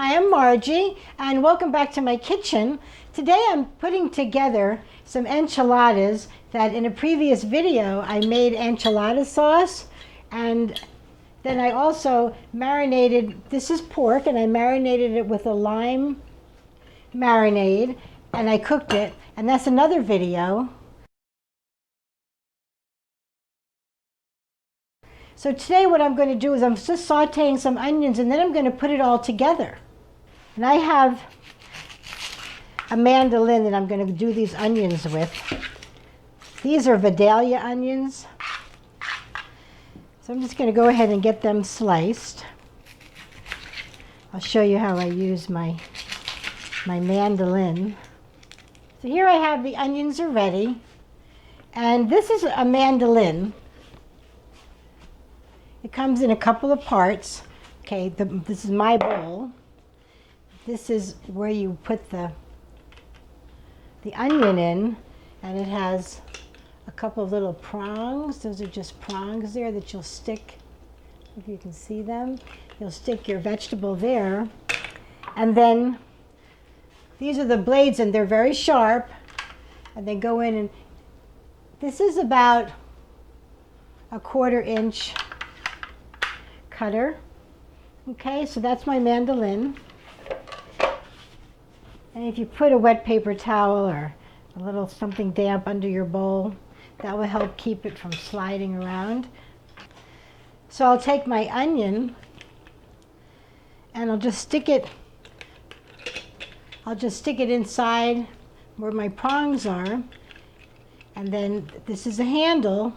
Hi, I'm Margie, and welcome back to my kitchen. Today I'm putting together some enchiladas that in a previous video I made enchilada sauce, and then I also marinated, this is pork, and I marinated it with a lime marinade, and I cooked it, and that's another video. So today what I'm going to do is I'm just sauteing some onions, and then I'm going to put it all together. And I have a mandolin that I'm going to do these onions with. These are Vidalia onions. So I'm just going to go ahead and get them sliced. I'll show you how I use my mandolin. So here I have the onions are ready. And this is a mandolin. It comes in a couple of parts. Okay, this is my bowl. This is where you put the onion in, and it has a couple of little prongs. Those are just prongs there that you'll stick, if you can see them. You'll stick your vegetable there. And then these are the blades, and they're very sharp, and they go in, and this is about a 1/4 inch cutter. Okay, so that's my mandolin. And if you put a wet paper towel or a little something damp under your bowl, that will help keep it from sliding around. So I'll take my onion and I'll just stick it inside where my prongs are. And then this is a handle,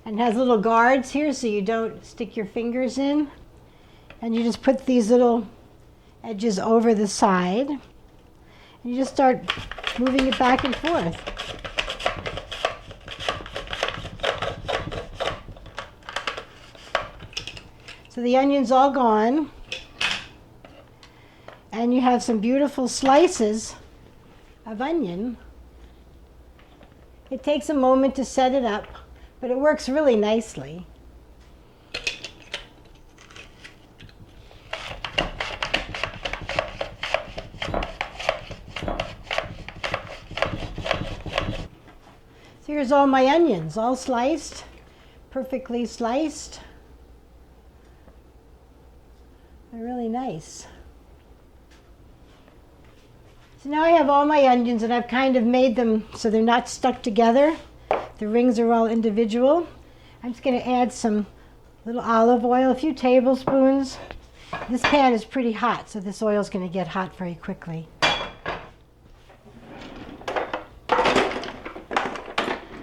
and it has little guards here so you don't stick your fingers in. And you just put these little edges over the side, and you just start moving it back and forth. So the onion's all gone, and you have some beautiful slices of onion. It takes a moment to set it up, but it works really nicely. So here's all my onions, all sliced, perfectly sliced. They're really nice. So now I have all my onions, and I've kind of made them so they're not stuck together. The rings are all individual. I'm just going to add some little olive oil, a few tablespoons. This pan is pretty hot, so this oil is going to get hot very quickly.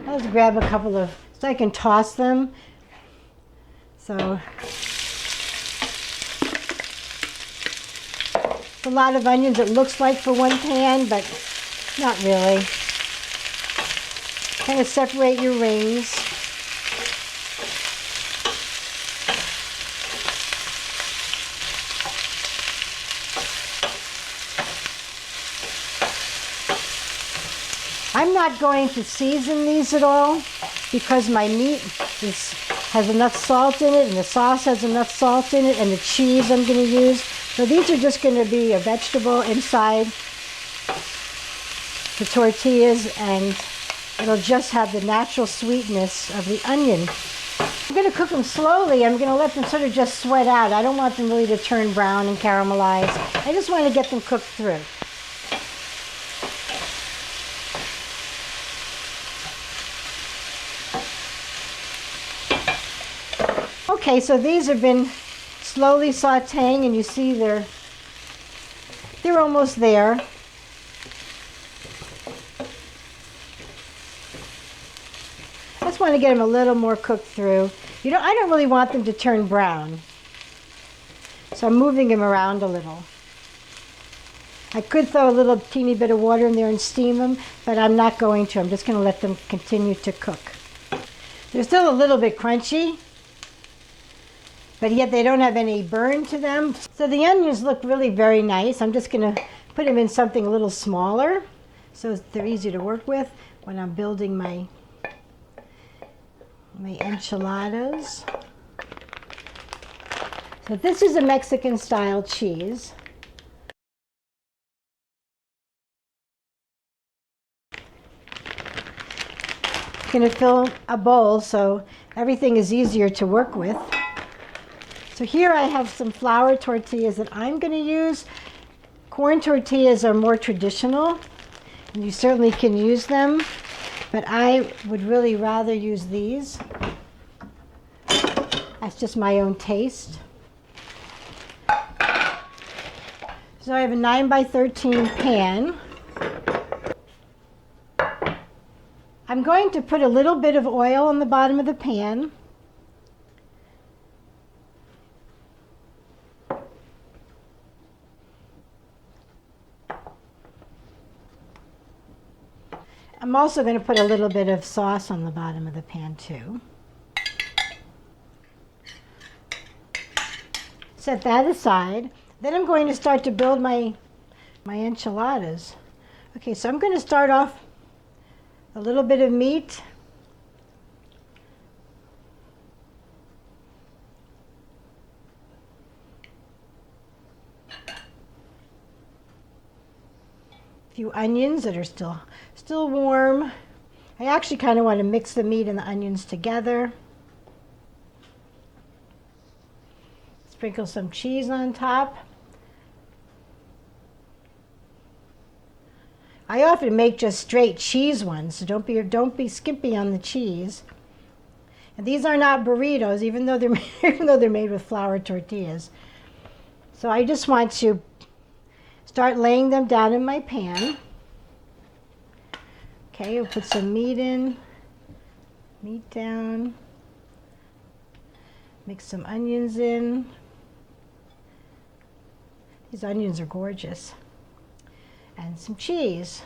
I'll just grab a couple of, so I can toss them. So it's a lot of onions, it looks like, for one pan, but not really. Kind of separate your rings. I'm not going to season these at all because my meat has enough salt in it, and the sauce has enough salt in it, and the cheese I'm going to use. So these are just going to be a vegetable inside the tortillas, and it'll just have the natural sweetness of the onion. I'm going to cook them slowly. I'm going to let them sort of just sweat out. I don't want them really to turn brown and caramelize. I just want to get them cooked through. Okay, so these have been slowly sauteing, and you see they're almost there. I just want to get them a little more cooked through. I don't really want them to turn brown, so I'm moving them around a little. I could throw a little teeny bit of water in there and steam them, but I'm not going to. I'm just going to let them continue to cook. They're still a little bit crunchy, but yet they don't have any burn to them. So the onions look really very nice. I'm just going to put them in something a little smaller so they're easy to work with when I'm building my enchiladas. But this is a Mexican style cheese. I'm going to fill a bowl so everything is easier to work with. So here I have some flour tortillas that I'm going to use. Corn tortillas are more traditional, and you certainly can use them, but I would really rather use these. That's just my own taste. So I have a 9x13 pan. I'm going to put a little bit of oil on the bottom of the pan. I'm also going to put a little bit of sauce on the bottom of the pan too. Set that aside. Then I'm going to start to build my enchiladas. Okay, so I'm going to start off a little bit of meat. A few onions that are still warm. I actually kind of want to mix the meat and the onions together. Sprinkle some cheese on top. I often make just straight cheese ones, so don't be skimpy on the cheese. And these are not burritos, even though they're made with flour tortillas. So I just want to start laying them down in my pan. Okay, we'll put some meat in, meat down, mix some onions in. These onions are gorgeous. And some cheese.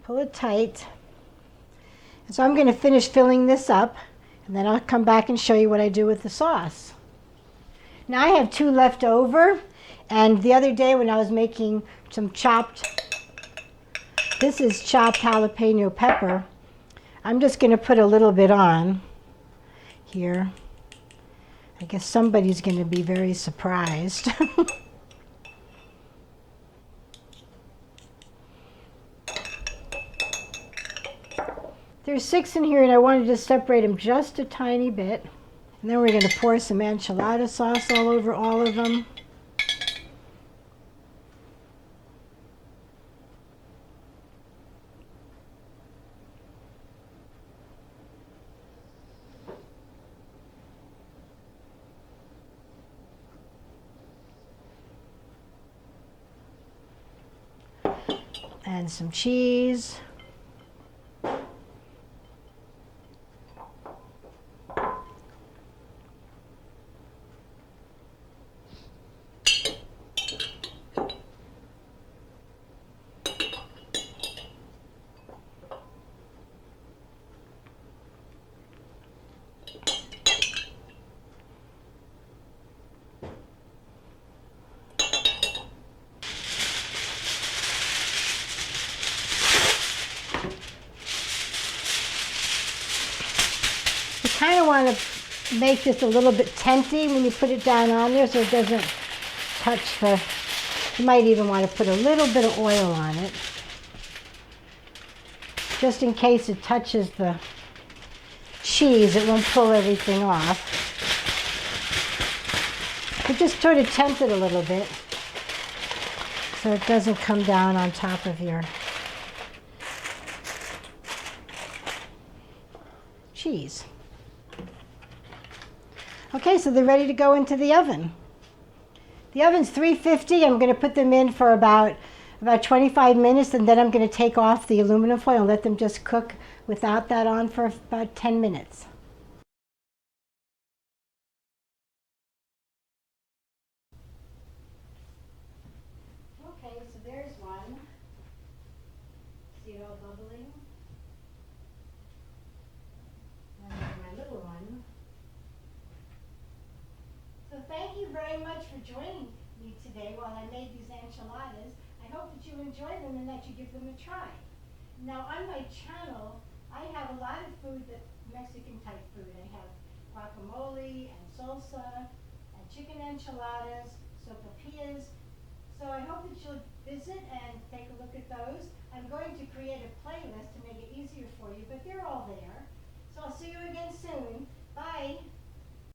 Pull it tight. And so I'm going to finish filling this up, and then I'll come back and show you what I do with the sauce. Now I have 2 left over, and the other day when I was making some this is chopped jalapeno pepper. I'm just going to put a little bit on here. I guess somebody's going to be very surprised. There's 6 in here, and I wanted to separate them just a tiny bit. And then we're going to pour some enchilada sauce all over all of them. And some cheese. Kind of want to make this a little bit tenty when you put it down on there so it doesn't touch you might even want to put a little bit of oil on it, just in case it touches the cheese, it won't pull everything off. You just sort of tent it a little bit so it doesn't come down on top of your cheese. Okay, so they're ready to go into the oven. The oven's 350. I'm going to put them in for about 25 minutes, and then I'm going to take off the aluminum foil and let them just cook without that on for about 10 minutes. Okay, so there's one. See it all bubbling? And my little one. So thank you very much for joining me today. today while I made these enchiladas. I hope that you enjoy them and that you give them a try. Now on my channel, I have a lot of food, that Mexican type food. I have guacamole and salsa and chicken enchiladas, sopapillas. So I hope that you'll visit and take a look at those. I'm going to create a playlist to make it easier for you, but they're all there. So I'll see you again soon. Bye.